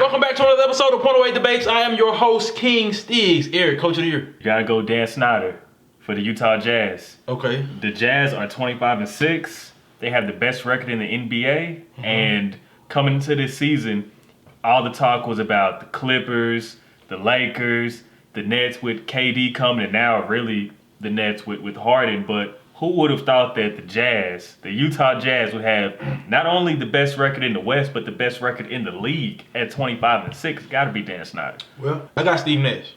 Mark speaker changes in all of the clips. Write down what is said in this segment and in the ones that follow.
Speaker 1: Welcome back to another episode of Point Away Debates. I am your host, King Stiggs. Eric, Coach of the Year.
Speaker 2: You gotta go Dan Snyder for the Utah Jazz.
Speaker 1: Okay.
Speaker 2: The Jazz are 25-6. They have the best record in the NBA. And coming into this season, all the talk was about the Clippers, the Lakers, the Nets with KD coming, and now really the Nets with Harden. But who would have thought that the Utah Jazz, would have not only the best record in the West, but the best record in the league at 25-6? Got to be Dan Snyder.
Speaker 1: Well, I got Steve Nash.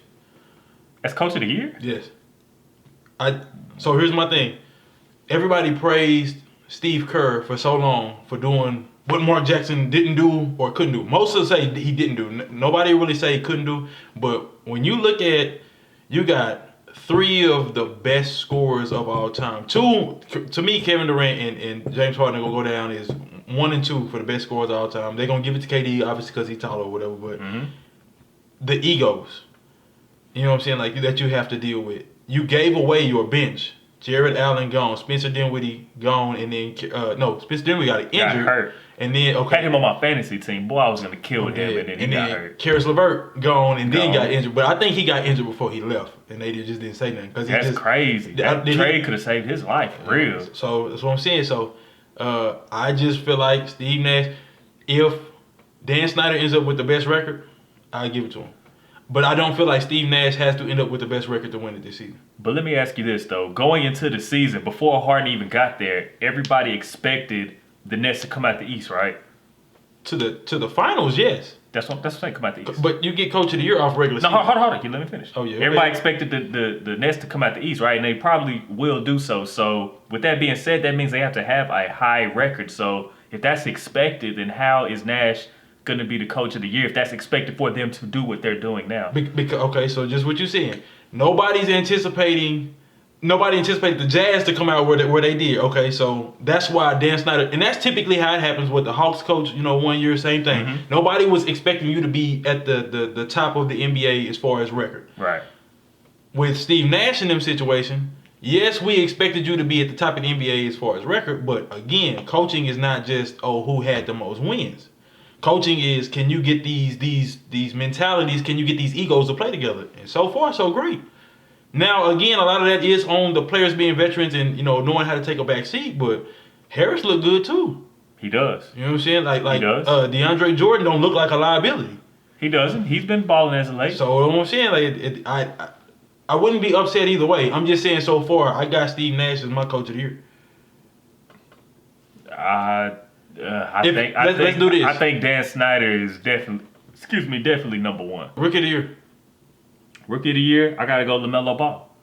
Speaker 2: As Coach of the Year?
Speaker 1: Yes. So here's my thing. Everybody praised Steve Kerr for so long for doing what Mark Jackson didn't do or couldn't do. Most of them say he didn't do. Nobody really say he couldn't do. But when you look at, you got three of the best scorers of all time. Two, to me, Kevin Durant and James Harden are going to go down as 1 and 2 for the best scorers of all time. They're going to give it to KD, obviously, because he's taller or whatever. But the egos, you know what I'm saying, like that you have to deal with. You gave away your bench. Jared Allen gone, Spencer Dinwiddie gone, and then Spencer Dinwiddie got injured.
Speaker 2: Got hurt.
Speaker 1: And then
Speaker 2: I had him on my fantasy team. Boy, I was gonna kill him, and then he got hurt.
Speaker 1: Karis LeVert gone, and then got injured. But I think he got injured before he left, and they just didn't say nothing.
Speaker 2: That's crazy. That trade could have saved his life, for real.
Speaker 1: So that's what I'm saying. So I just feel like Steve Nash, if Dan Snyder ends up with the best record, I'll give it to him. But I don't feel like Steve Nash has to end up with the best record to win it this season.
Speaker 2: But let me ask you this, though. Going into the season, before Harden even got there, everybody expected the Nets to come out the East, right?
Speaker 1: To the finals, yes.
Speaker 2: That's what I'm saying, come out the East.
Speaker 1: But you get Coach of the Year off regular season.
Speaker 2: No, hold on. Let me finish.
Speaker 1: Oh, yeah.
Speaker 2: Everybody expected the Nets to come out the East, right? And they probably will do so. So with that being said, that means they have to have a high record. So if that's expected, then how is Nash going to be the Coach of the Year if that's expected for them to do what they're doing now?
Speaker 1: Okay, so just what you're saying. Nobody anticipated the Jazz to come out where they did. Okay, so that's why Dan Snyder, and that's typically how it happens with the Hawks coach, 1 year, same thing. Nobody was expecting you to be at the top of the NBA as far as record.
Speaker 2: Right.
Speaker 1: With Steve Nash in them situation, yes, we expected you to be at the top of the NBA as far as record, but again, coaching is not just, who had the most wins. Coaching is, can you get these mentalities, can you get these egos to play together? And so far, so great. Now, again, a lot of that is on the players being veterans and, knowing how to take a back seat, but Harris looked good too.
Speaker 2: He does.
Speaker 1: You know what I'm saying? Like
Speaker 2: he does.
Speaker 1: DeAndre Jordan don't look like a liability.
Speaker 2: He doesn't. He's been balling as of late.
Speaker 1: So, what I'm saying, I wouldn't be upset either way. I'm just saying so far, I got Steve Nash as my Coach of the Year. Let's do this.
Speaker 2: I think Dan Snyder is definitely number one.
Speaker 1: Rookie of the Year.
Speaker 2: Rookie of the Year, I gotta go Lamelo Ball.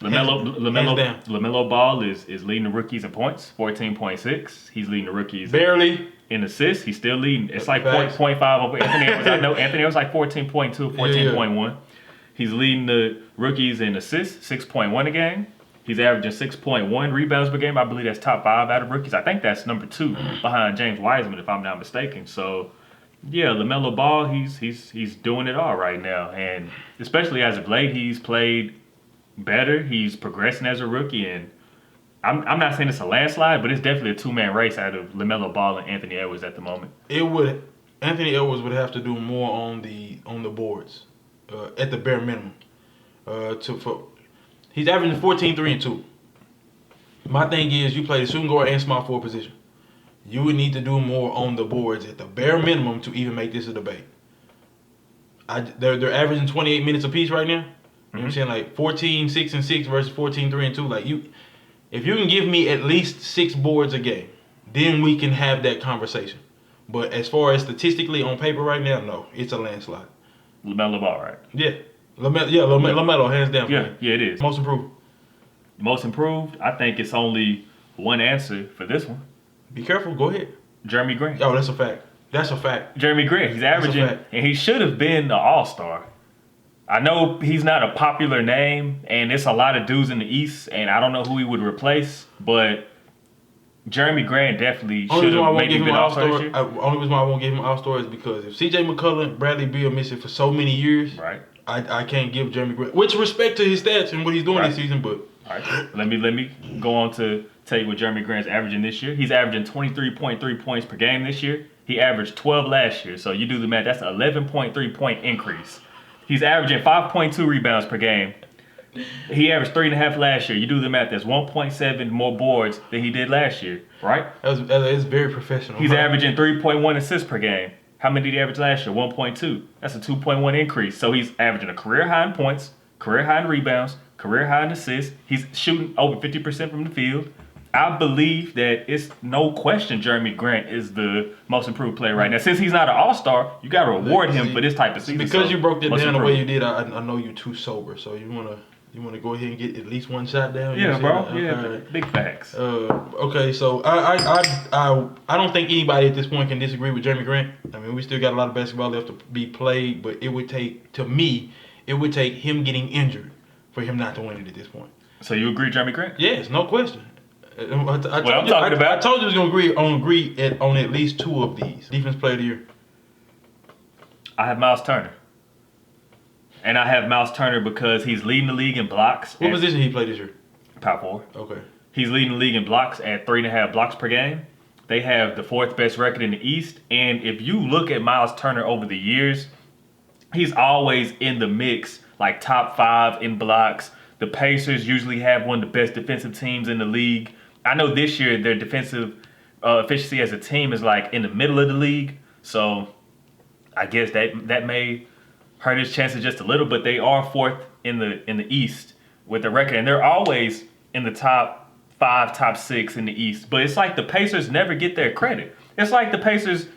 Speaker 2: Lamelo Ball is leading the rookies in points, 14.6. He's leading the rookies
Speaker 1: barely
Speaker 2: in assists. He's still leading. It's like 0.5 over Anthony Edwards. I know Anthony Edwards like 14.2, 14.1. Yeah. He's leading the rookies in assists, 6.1 a game. He's averaging 6.1 rebounds per game. I believe that's top 5 out of rookies. I think that's number 2 behind James Wiseman, if I'm not mistaken. So, yeah, LaMelo Ball, he's doing it all right now. And especially as of late, he's played better. He's progressing as a rookie. And I'm not saying it's a landslide, but it's definitely a 2-man race out of LaMelo Ball and Anthony Edwards at the moment.
Speaker 1: Anthony Edwards would have to do more on the boards at the bare minimum He's averaging 14, 3, and 2. My thing is, you play the shooting guard and small forward position. You would need to do more on the boards at the bare minimum to even make this a debate. They're averaging 28 minutes apiece right now. You know what I'm saying? Like 14, 6, and 6 versus 14, 3, and 2. Like if you can give me at least 6 boards a game, then we can have that conversation. But as far as statistically on paper right now, no, it's a landslide.
Speaker 2: LaMelo Ball, right?
Speaker 1: Yeah. LaMelo, hands down.
Speaker 2: Yeah, it is.
Speaker 1: Most improved.
Speaker 2: Most improved? I think it's only one answer for this one.
Speaker 1: Be careful. Go ahead.
Speaker 2: Jerami Grant.
Speaker 1: Oh, that's a fact. That's a fact.
Speaker 2: Jerami Grant. He's averaging, and he should have been an all-star. I know he's not a popular name, and it's a lot of dudes in the East, and I don't know who he would replace, but Jerami Grant definitely should have maybe been all-star this year.
Speaker 1: Only reason why I won't give him all-star is because if C.J. McCollum and Bradley Beal missing for so many years,
Speaker 2: right?
Speaker 1: I can't give Jerami Grant, which respect to his stats and what he's doing this season, but
Speaker 2: all right. Let me go on to tell you what Jerami Grant's averaging this year. He's averaging 23.3 points per game this year. He averaged 12 last year. So you do the math, that's an 11.3 point increase. He's averaging 5.2 rebounds per game. He averaged 3.5 last year. You do the math, that's 1.7 more boards than he did last year, right?
Speaker 1: It's very professional.
Speaker 2: He's averaging 3.1 assists per game. How many did he average last year? 1.2. That's a 2.1 increase. So he's averaging a career high in points, career high in rebounds, career high in assists. He's shooting over 50% from the field. I believe that it's no question Jerami Grant is the most improved player right now. Since he's not an all-star, you got to reward him for this type of season.
Speaker 1: Because you broke that down the way you did, I know you're too sober. So you want to go ahead and get at least one shot down?
Speaker 2: Yeah, bro. Yeah, big facts.
Speaker 1: Okay, so I don't think anybody at this point can disagree with Jerami Grant. I mean, we still got a lot of basketball left to be played, but it would take him getting injured for him not to win it at this point.
Speaker 2: So you agree, Jerami Grant?
Speaker 1: Yes, no question. I
Speaker 2: I
Speaker 1: told you we was gonna agree on at least two of these. Defense Player of the Year.
Speaker 2: I have Miles Turner. And I have Miles Turner because he's leading the league in blocks.
Speaker 1: What position he played this year?
Speaker 2: Power forward.
Speaker 1: Okay.
Speaker 2: He's leading the league in blocks at 3.5 blocks per game. They have the 4th best record in the East. And if you look at Miles Turner over the years, he's always in the mix, like top 5 in blocks. The Pacers usually have one of the best defensive teams in the league. I know this year their defensive efficiency as a team is like in the middle of the league. So I guess that may hurt his chances just a little, but they are 4th in the East with the record, and they're always in the top 5, top 6 in the East. But it's like the Pacers never get their credit. It's like the Pacers,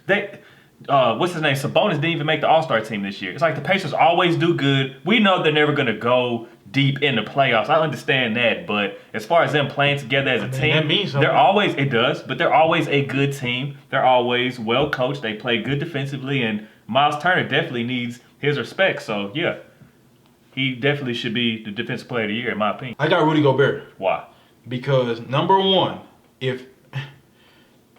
Speaker 2: what's his name? Sabonis didn't even make the All-Star team this year. It's like the Pacers always do good. We know they're never going to go deep in the playoffs. I understand that, but as far as them playing together as a team,
Speaker 1: that means something.
Speaker 2: they're always, it does, but they're always a good team. They're always well coached. They play good defensively, and Miles Turner definitely needs his respect. So, yeah, he definitely should be the Defensive Player of the Year, in my opinion.
Speaker 1: I got Rudy Gobert.
Speaker 2: Why?
Speaker 1: Because, number one, if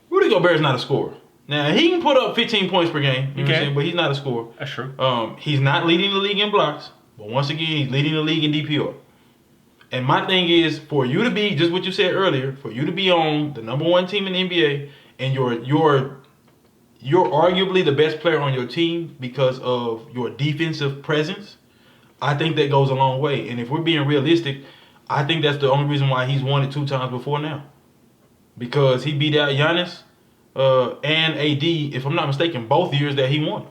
Speaker 1: Rudy Gobert is not a scorer. Now, he can put up 15 points per game, you know what I'm saying, but he's not a scorer.
Speaker 2: That's true.
Speaker 1: He's not leading the league in blocks, but once again, he's leading the league in DPOTY. And my thing is, for you to be, just what you said earlier, for you to be on the number 1 team in the NBA, and you're arguably the best player on your team because of your defensive presence, I think that goes a long way. And if we're being realistic, I think that's the only reason why he's won it 2 times before now. Because he beat out Giannis and AD, if I'm not mistaken, both years that he won.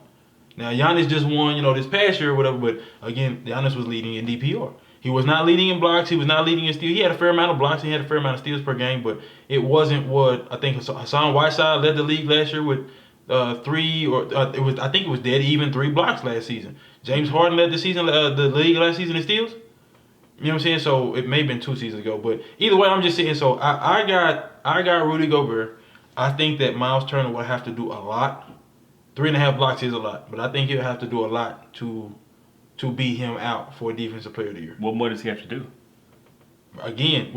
Speaker 1: Now, Giannis just won, this past year or whatever, but again, Giannis was leading in DPR. He was not leading in blocks. He was not leading in steals. He had a fair amount of blocks. He had a fair amount of steals per game, but it wasn't what I think Hassan Whiteside led the league last year with 3 or I think it was dead even 3 blocks last season. James Harden led the league last season in steals. You know what I'm saying? So it may have been 2 seasons ago, but either way, I'm just saying. So I got Rudy Gobert. I think that Miles Turner will have to do a lot. 3.5 blocks is a lot, but I think he'll have to do a lot to beat him out for Defensive Player of the Year.
Speaker 2: What more does he have to do?
Speaker 1: Again,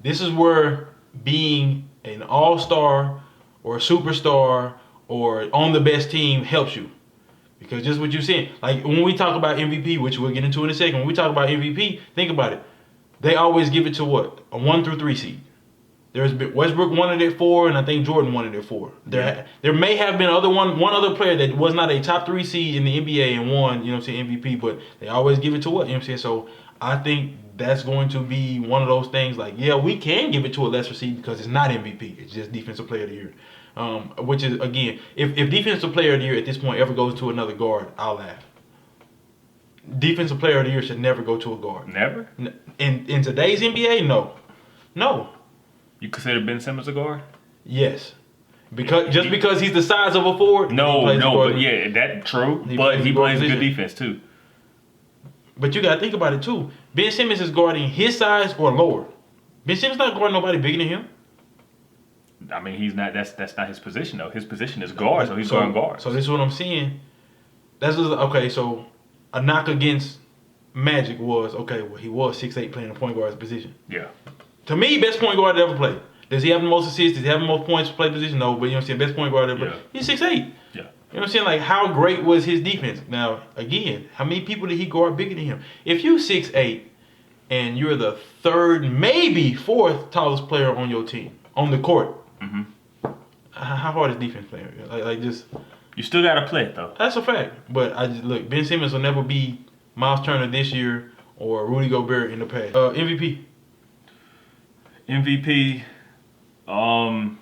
Speaker 1: this is where being an all-star or a superstar or on the best team helps you. Because just what you're saying, like when we talk about MVP, which we'll get into in a second, when we talk about MVP, think about it. They always give it to what? A 1 through 3 seed. There's been Westbrook won it at 4, and I think Jordan won it at 4. There may have been one other player that was not a top 3 seed in the NBA and won, MVP, but they always give it to what? You know what I'm saying? So I think that's going to be one of those things like, yeah, we can give it to a lesser seed because it's not MVP. It's just Defensive Player of the Year. Which is, again, if Defensive Player of the Year at this point ever goes to another guard, I'll laugh. Defensive Player of the Year should never go to a guard.
Speaker 2: Never?
Speaker 1: In today's NBA, no. No.
Speaker 2: You consider Ben Simmons a guard?
Speaker 1: Yes. Because he's the size of a forward.
Speaker 2: But yeah, that's true. But he plays good defense too.
Speaker 1: But you gotta think about it too. Ben Simmons is guarding his size or lower. Ben Simmons not guarding nobody bigger than him.
Speaker 2: I mean, he's not. That's not his position though. His position is guard, so he's guarding guard.
Speaker 1: So this is what I'm saying. Okay. So a knock against Magic was he was 6'8" playing the point guard's position.
Speaker 2: Yeah.
Speaker 1: To me, best point guard ever played. Does he have the most assists? Does he have the most points to play position? No, but you know what I'm saying? Best point guard ever played. He's 6'8".
Speaker 2: Yeah.
Speaker 1: You know what I'm saying? Like, how great was his defense? Now, again, how many people did he guard bigger than him? If you 6'8", and you're the 3rd, maybe 4th tallest player on your team, on the court, how hard is defense playing? Like just.
Speaker 2: You still gotta play it though.
Speaker 1: That's a fact. But look, Ben Simmons will never be Miles Turner this year or Rudy Gobert in the past. MVP.
Speaker 2: MVP. LeBron.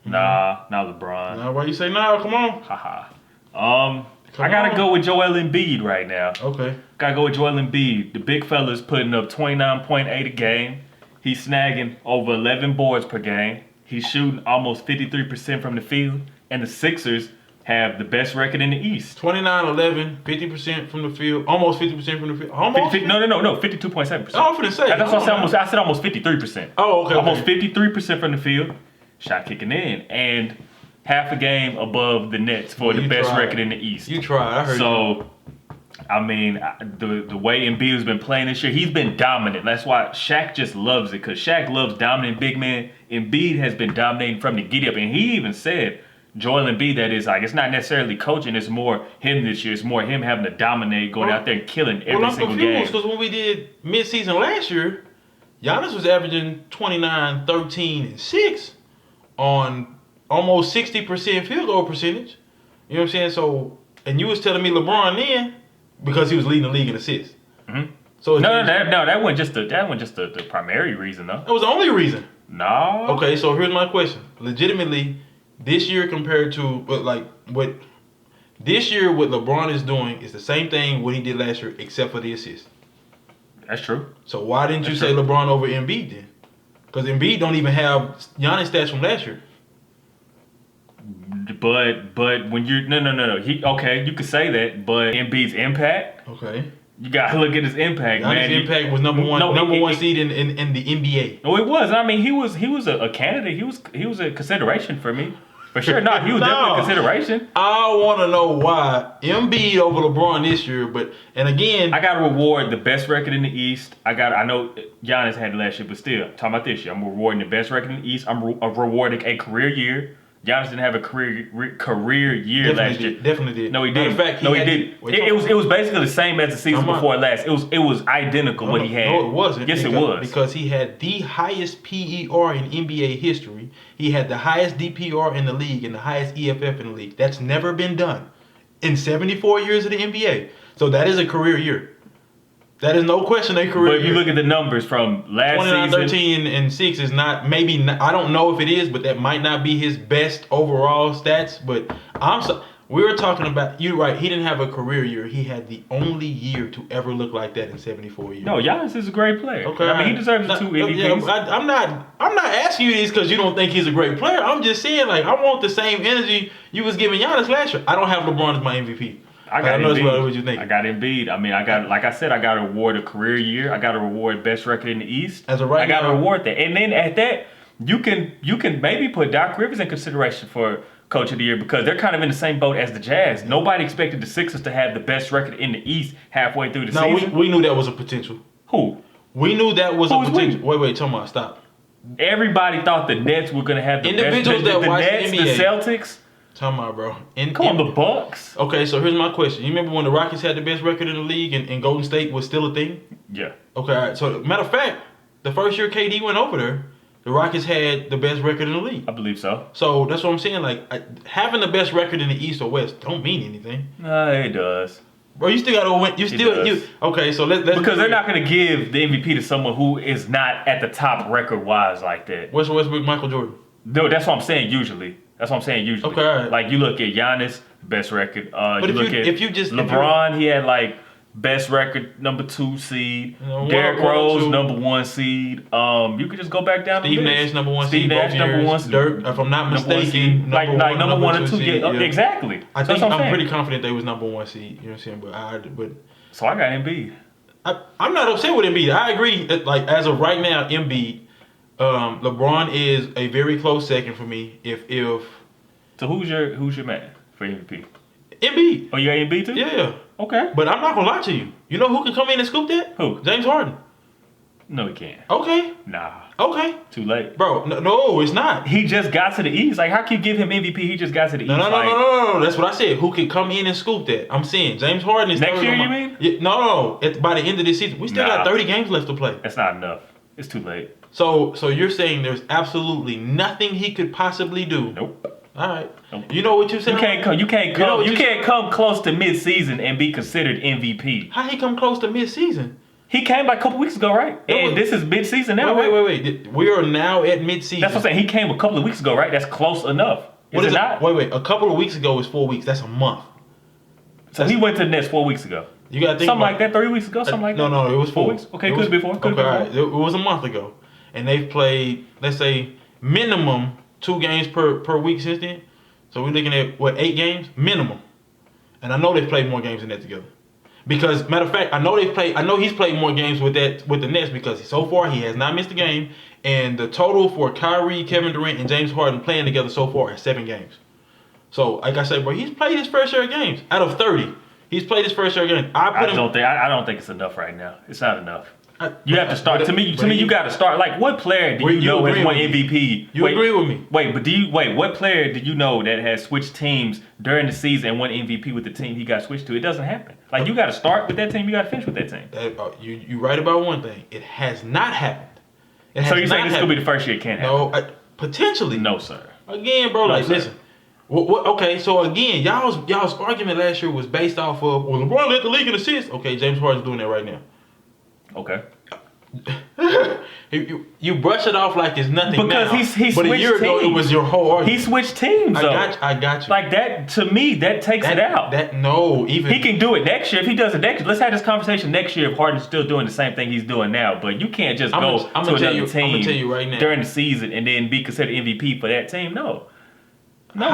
Speaker 2: Nah, not LeBron.
Speaker 1: Nah, why you say nah? Come on.
Speaker 2: Haha. I gotta go with Joel Embiid right now.
Speaker 1: Okay.
Speaker 2: Gotta go with Joel Embiid. The big fella's putting up 29.8 a game. He's snagging over 11 boards per game. He's shooting almost 53% from the field. And the Sixers have the best record in the East.
Speaker 1: 29-11, 50% from the field. Almost 50% from the field. Almost?
Speaker 2: 52.7%.
Speaker 1: Oh, I'm finna say.
Speaker 2: That's what I said. I said almost 53%.
Speaker 1: Oh, okay.
Speaker 2: Almost 53% from the field. Shot kicking in. And half a game above the Nets for the best record in the East.
Speaker 1: You tried. I heard you.
Speaker 2: So, I mean, the way Embiid has been playing this year, he's been dominant. That's why Shaq just loves it, because Shaq loves dominant big men. Embiid has been dominating from the get-up. And he even said, Joel Embiid, that is, like, it's not necessarily coaching, it's more him this year. It's more him having to dominate, going out there and killing every single game.
Speaker 1: I'm confused, because when we did mid-season last year, Giannis was averaging 29, 13, and 6 on almost 60% field goal percentage. You know what I'm saying? So, and you was telling me LeBron then, because he was leading the league in assists.
Speaker 2: Mm-hmm.
Speaker 1: So
Speaker 2: that wasn't just the primary reason, though.
Speaker 1: That was the only reason.
Speaker 2: No.
Speaker 1: Okay, so here's my question. Legitimately, this year compared to what this year, what LeBron is doing is the same thing what he did last year, except for the assist.
Speaker 2: That's true.
Speaker 1: So why didn't you say LeBron over Embiid then? Because Embiid don't even have Giannis stats from last year.
Speaker 2: But when you no, you could say that, but Embiid's impact.
Speaker 1: Okay.
Speaker 2: You gotta look at his impact, man.
Speaker 1: His impact was number one seed in the NBA.
Speaker 2: No, it was. I mean, he was a candidate. He was a consideration for me. For sure. No, he was definitely a consideration.
Speaker 1: I want to know why Embiid over LeBron this year, and again,
Speaker 2: I gotta reward the best record in the East. I know Giannis had it last year, but still, talking about this year, I'm rewarding the best record in the East. I'm rewarding a career year. Giannis didn't have a career year last year.
Speaker 1: Definitely did.
Speaker 2: No, he didn't.
Speaker 1: Matter of fact,
Speaker 2: he didn't. It was basically the same as the season before last. It was identical what he had.
Speaker 1: No, it wasn't.
Speaker 2: Yes, it was.
Speaker 1: Because he had the highest PER in NBA history. He had the highest DPR in the league and the highest EFF in the league. That's never been done in 74 years of the NBA. So that is a career year. That is no question a career year.
Speaker 2: But if you look at the numbers from last
Speaker 1: 29,
Speaker 2: season.
Speaker 1: 13, and 6 is not, I don't know if it is, but that might not be his best overall stats. But we were talking about, you're right, he didn't have a career year. He had the only year to ever look like that in 74 years.
Speaker 2: No, Giannis is a great player.
Speaker 1: Okay,
Speaker 2: I mean, he deserves the 2 MVPs.
Speaker 1: I'm not asking you this because you don't think he's a great player. I'm just saying, like, I want the same energy you was giving Giannis last year. I don't have LeBron as my MVP.
Speaker 2: I got
Speaker 1: Embiid. What you think?
Speaker 2: I got Embiid. I mean, like I said, I got to reward a career year. I got to reward best record in the East.
Speaker 1: As of right now,
Speaker 2: I got to reward that. And then at that, you can maybe put Doc Rivers in consideration for Coach of the Year because they're kind of in the same boat as the Jazz. Nobody expected the Sixers to have the best record in the East halfway through the season.
Speaker 1: No, we knew that was a potential.
Speaker 2: Who?
Speaker 1: We knew that was a potential.
Speaker 2: We?
Speaker 1: Wait, tell me, stop.
Speaker 2: Everybody thought the Nets were going to have the
Speaker 1: individuals
Speaker 2: best.
Speaker 1: that watch
Speaker 2: Nets,
Speaker 1: the NBA.
Speaker 2: The Celtics.
Speaker 1: Talking about, bro.
Speaker 2: Come on, the Bucks.
Speaker 1: Okay, so here's my question. You remember when the Rockets had the best record in the league and Golden State was still a thing?
Speaker 2: Yeah.
Speaker 1: Okay, all right. So, matter of fact, the first year KD went over there, the Rockets had the best record in the league.
Speaker 2: I believe so.
Speaker 1: So, that's what I'm saying. Like, having the best record in the East or West don't mean anything.
Speaker 2: It does.
Speaker 1: Bro, you still got to win. Okay, so let's
Speaker 2: because they're not going to give the MVP to someone who is not at the top record-wise like that.
Speaker 1: Westbrook, Michael Jordan.
Speaker 2: No, that's what I'm saying usually. Okay, all right. Like, you look at Giannis, best record.
Speaker 1: But if you just
Speaker 2: LeBron, he had, like, best record, number 2 seed. Derrick Rose, number 1 seed. You could just go back down
Speaker 1: Steve
Speaker 2: the list.
Speaker 1: Nash, number 1
Speaker 2: Steve
Speaker 1: seed.
Speaker 2: Nash, number 1 seed.
Speaker 1: Dirk, if I'm not mistaken,
Speaker 2: number 1 and 2. Yeah, exactly.
Speaker 1: I think I'm pretty confident they was number 1 seed. You know what I'm saying?
Speaker 2: So I got Embiid.
Speaker 1: I'm not upset with Embiid. I agree. Like, as of right now, Embiid, LeBron is a very close second for me.
Speaker 2: So who's your man for MVP?
Speaker 1: Embiid.
Speaker 2: Oh, you got Embiid too?
Speaker 1: Yeah.
Speaker 2: Okay.
Speaker 1: But I'm not gonna lie to you. You know who can come in and scoop that?
Speaker 2: Who?
Speaker 1: James Harden.
Speaker 2: No, he can't.
Speaker 1: Okay.
Speaker 2: Nah.
Speaker 1: Okay.
Speaker 2: Too late.
Speaker 1: Bro, no, it's not.
Speaker 2: He just got to the East. Like, how can you give him MVP? He just got to the East.
Speaker 1: No. That's what I said. Who can come in and scoop that? I'm saying James Harden is
Speaker 2: next year, you mean?
Speaker 1: Yeah, no. By the end of this season, we still got 30 games left to play.
Speaker 2: That's not enough. It's too late.
Speaker 1: So you're saying there's absolutely nothing he could possibly do?
Speaker 2: Nope.
Speaker 1: All right.
Speaker 2: Nope.
Speaker 1: You know what you're saying?
Speaker 2: You can't come close to mid-season and be considered MVP.
Speaker 1: How he come close to mid-season?
Speaker 2: He came like a couple weeks ago, right? And this is mid-season now.
Speaker 1: Wait. We are now at mid-season.
Speaker 2: That's what I'm saying. He came a couple of weeks ago, right? That's close enough. Is it not?
Speaker 1: Wait. A couple of weeks ago is 4 weeks. That's a month.
Speaker 2: So he went to the Nets 4 weeks ago.
Speaker 1: You got to think
Speaker 2: something like that. 3 weeks ago. Something like that.
Speaker 1: No. It was 4
Speaker 2: weeks. Okay, could be 4.
Speaker 1: Okay, all right. It was a month ago, and they've played, let's say, minimum 2 games per week since then. So we're looking at 8 games minimum, and I know they've played more games than that together. Because matter of fact, I know he's played more games with the Nets because so far he has not missed a game, and the total for Kyrie, Kevin Durant, and James Harden playing together so far is 7 games. So like I said, bro, he's played his fair share of games out of 30. He's played his fair share of games. I
Speaker 2: don't think it's enough right now. It's not enough. You have to start. To me, you got to start. Like, what player do you know has won MVP?
Speaker 1: You agree with me?
Speaker 2: What player do you know that has switched teams during the season and won MVP with the team he got switched to? It doesn't happen. Like, you got to start with that team. You got to finish with that team.
Speaker 1: You right about one thing. It has not happened.
Speaker 2: So you're saying this could be the first year it can't happen?
Speaker 1: No, potentially.
Speaker 2: No, sir.
Speaker 1: Again, bro. Listen. Okay, so again, y'all's argument last year was based off of, well, LeBron led the league in assists. Okay, James Harden's doing that right now.
Speaker 2: Okay.
Speaker 1: You brush it off like it's nothing
Speaker 2: because
Speaker 1: now.
Speaker 2: he switched
Speaker 1: but a year ago,
Speaker 2: teams.
Speaker 1: it was your whole argument.
Speaker 2: He switched teams, though.
Speaker 1: I got you.
Speaker 2: Like that, to me, that takes it out.
Speaker 1: He
Speaker 2: can do it next year. If he does it next year, let's have this conversation next year if Harden's still doing the same thing he's doing now. But you can't just go to another team
Speaker 1: I'm gonna tell you right now.
Speaker 2: during the season and then be considered MVP for that team. No,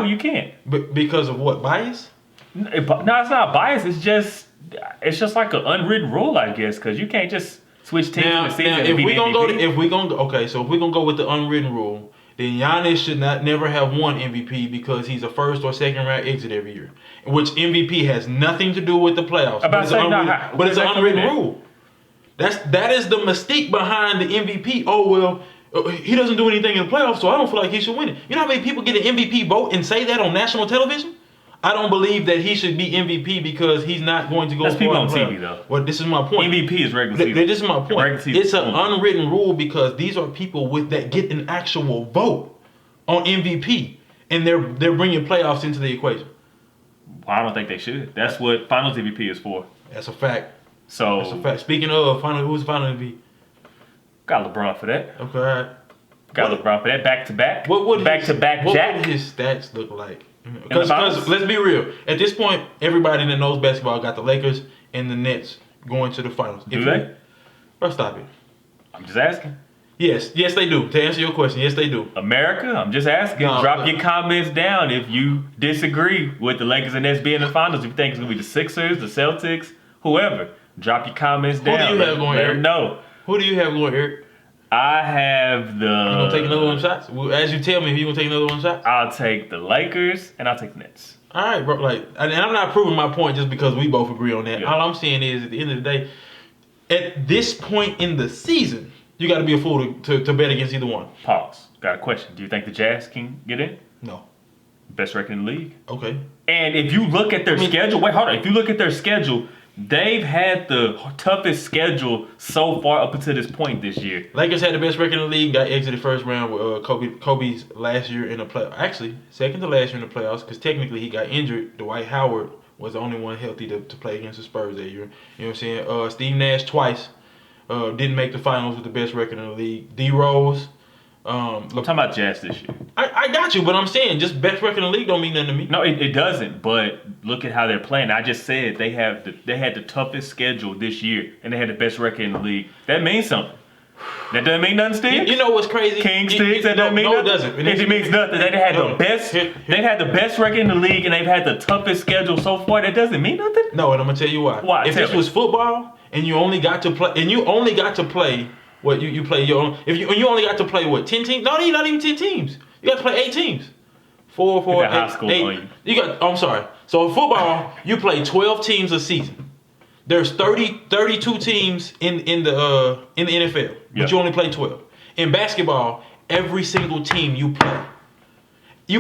Speaker 2: you can't.
Speaker 1: But because of what? Bias?
Speaker 2: No, it's not bias. It's just like an unwritten rule, I guess, because you can't just switch teams in the season.
Speaker 1: Now, if we're gonna go with the unwritten rule, then Giannis should never have won MVP because he's a first or second round exit every year, which MVP has nothing to do with the playoffs. But it's an unwritten rule. That is the mystique behind the MVP. Oh well, he doesn't do anything in the playoffs, so I don't feel like he should win it. You know how many people get an MVP vote and say that on national television? I don't believe that he should be MVP because he's not going to go.
Speaker 2: That's people on TV though.
Speaker 1: Well, this is my point.
Speaker 2: MVP is regular season.
Speaker 1: This is my point. It's an unwritten rule because these are people that get an actual vote on MVP, and they're bringing playoffs into the equation.
Speaker 2: Well, I don't think they should. That's what Finals MVP is for.
Speaker 1: That's a fact.
Speaker 2: So
Speaker 1: that's a fact. Speaking of who's Final MVP?
Speaker 2: Got LeBron for that.
Speaker 1: Okay, all right.
Speaker 2: Got LeBron for that back to back.
Speaker 1: What would
Speaker 2: Jack?
Speaker 1: What would his stats look like? Because let's be real. At this point, everybody that knows basketball got the Lakers and the Nets going to the finals.
Speaker 2: Do they?
Speaker 1: Bro, stop it.
Speaker 2: I'm just asking.
Speaker 1: Yes, they do. To answer your question, yes, they do.
Speaker 2: America, I'm just asking. Drop your comments down if you disagree with the Lakers and Nets being in the finals. If you think it's going to be the Sixers, the Celtics, whoever. Drop your comments down.
Speaker 1: Who do you have going, Eric?
Speaker 2: No.
Speaker 1: Who do you have going, Eric?
Speaker 2: I have the... You
Speaker 1: gonna take another one shot? As you tell me, if you gonna take another one shot?
Speaker 2: I'll take the Lakers and I'll take the Nets.
Speaker 1: All right, bro. And I'm not proving my point just because we both agree on that. Yeah. All I'm saying is, at the end of the day, at this point in the season, you got to be a fool to bet against either one.
Speaker 2: Pause. Got a question. Do you think the Jazz can get in?
Speaker 1: No.
Speaker 2: Best record in the league.
Speaker 1: Okay.
Speaker 2: And if you look at their schedule, wait, hold on. If you look at their schedule, they've had the toughest schedule so far up until this point this year.
Speaker 1: Lakers had the best record in the league. Got exited first round with Kobe's last year in the play. Actually, second to last year in the playoffs because technically he got injured. Dwight Howard was the only one healthy to play against the Spurs that year. You know what I'm saying? Steve Nash twice didn't make the finals with the best record in the league. D Rose.
Speaker 2: I'm talking about Jazz this year.
Speaker 1: I got you, but I'm saying just best record in the league don't mean nothing to me.
Speaker 2: No, it doesn't. But look at how they're playing. I just said they had the toughest schedule this year, and they had the best record in the league. That means something. That doesn't mean nothing, Steve.
Speaker 1: You know what's crazy?
Speaker 2: King Sticks. That doesn't mean nothing.
Speaker 1: No, it doesn't.
Speaker 2: It means nothing. They had the best. They had the best record in the league, and they've had the toughest schedule so far. That doesn't mean nothing.
Speaker 1: No, and I'm gonna tell you why.
Speaker 2: Why?
Speaker 1: If this was football, and you only got to play. What you play your own? If you only got to play 10 teams? No, not even 10 teams. You got to play 8 teams. 4, 8.
Speaker 2: High school
Speaker 1: 8. You got. I'm sorry. So in football, you play 12 teams a season. There's 32 teams in the NFL, but you only play 12. In basketball, every single team you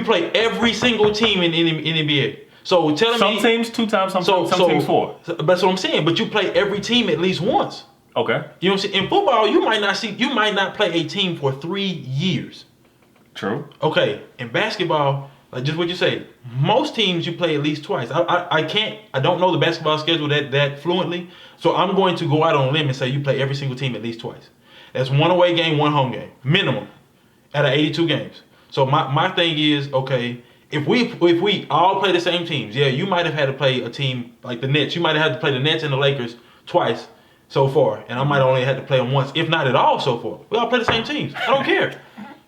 Speaker 1: play every single team in NBA. So tell me
Speaker 2: some teams 2 times, some teams 4.
Speaker 1: That's what I'm saying. But you play every team at least once.
Speaker 2: Okay.
Speaker 1: You know what I'm saying? In football, you might not play a team for 3 years.
Speaker 2: True.
Speaker 1: Okay. In basketball, like just what you say, most teams you play at least twice. I don't know the basketball schedule that fluently, so I'm going to go out on a limb and say you play every single team at least twice. That's one away game, one home game, minimum, out of 82 games. So my thing is, okay, if we all play the same teams, yeah, you might have had to play a team like the Nets. You might have had to play the Nets and the Lakers twice so far, and I might only have to play them once, if not at all so far. We all play the same teams. I don't care.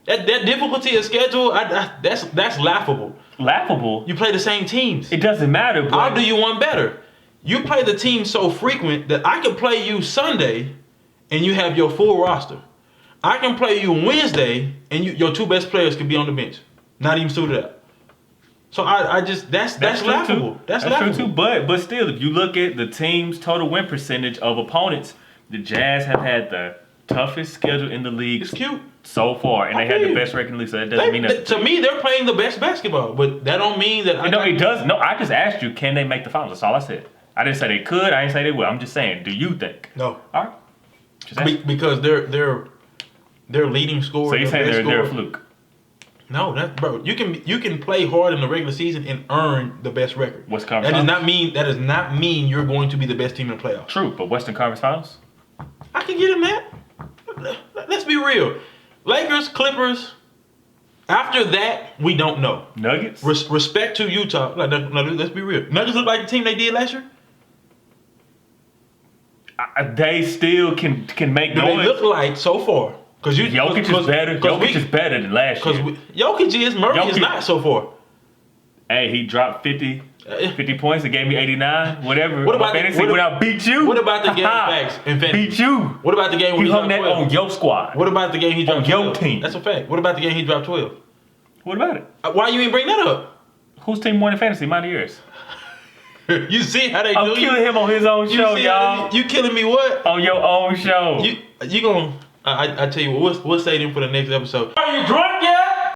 Speaker 1: That difficulty of schedule, that's laughable.
Speaker 2: Laughable?
Speaker 1: You play the same teams.
Speaker 2: It doesn't matter, bro.
Speaker 1: I'll do you one better. You play the team so frequent that I can play you Sunday and you have your full roster. I can play you Wednesday and your 2 best players could be on the bench. Not even suited up. So I just that's laughable. That's laughable.
Speaker 2: True too. But still, if you look at the team's total win percentage of opponents, the Jazz have had the toughest schedule in the league.
Speaker 1: It's cute
Speaker 2: so far, and they had the best record in the league. So that doesn't mean that.
Speaker 1: To me, they're playing the best basketball, but that don't mean that.
Speaker 2: It does. No, I just asked you, can they make the finals? That's all I said. I didn't say they could. I didn't say they would. I'm just saying, do you think?
Speaker 1: No.
Speaker 2: All right. Just
Speaker 1: because they're leading scorer.
Speaker 2: So you're saying they're a fluke?
Speaker 1: No, bro. You can play hard in the regular season and earn the best record.
Speaker 2: Western Conference.
Speaker 1: That does not mean you're going to be the best team in the playoffs.
Speaker 2: True, but Western Conference Finals.
Speaker 1: I can get them that. Let's be real. Lakers, Clippers. After that, we don't know.
Speaker 2: Nuggets.
Speaker 1: Respect to Utah. Let's be real. Nuggets look like the team they did last year.
Speaker 2: They still can make noise.
Speaker 1: They look like so far.
Speaker 2: Jokic is better. Jokic is better than last year.
Speaker 1: Jokic is. Murray is not so far.
Speaker 2: Hey, he dropped 50 points and gave me 89. Whatever.
Speaker 1: What about
Speaker 2: fantasy? When I beat you?
Speaker 1: What about the game facts in fantasy?
Speaker 2: Beat you.
Speaker 1: What about the game when
Speaker 2: he hung that 12? On your squad?
Speaker 1: What about the game he dropped
Speaker 2: on
Speaker 1: 12?
Speaker 2: Your team?
Speaker 1: That's a fact. What about the game he dropped 12?
Speaker 2: What about it?
Speaker 1: Why you ain't bring that up?
Speaker 2: Whose team won in fantasy? Mine or yours?
Speaker 1: You see how they do?
Speaker 2: I'm killing him on his own show, y'all.
Speaker 1: You killing me what?
Speaker 2: On your own show.
Speaker 1: You gonna? I tell you what. We'll say them for the next episode. Are you drunk yet?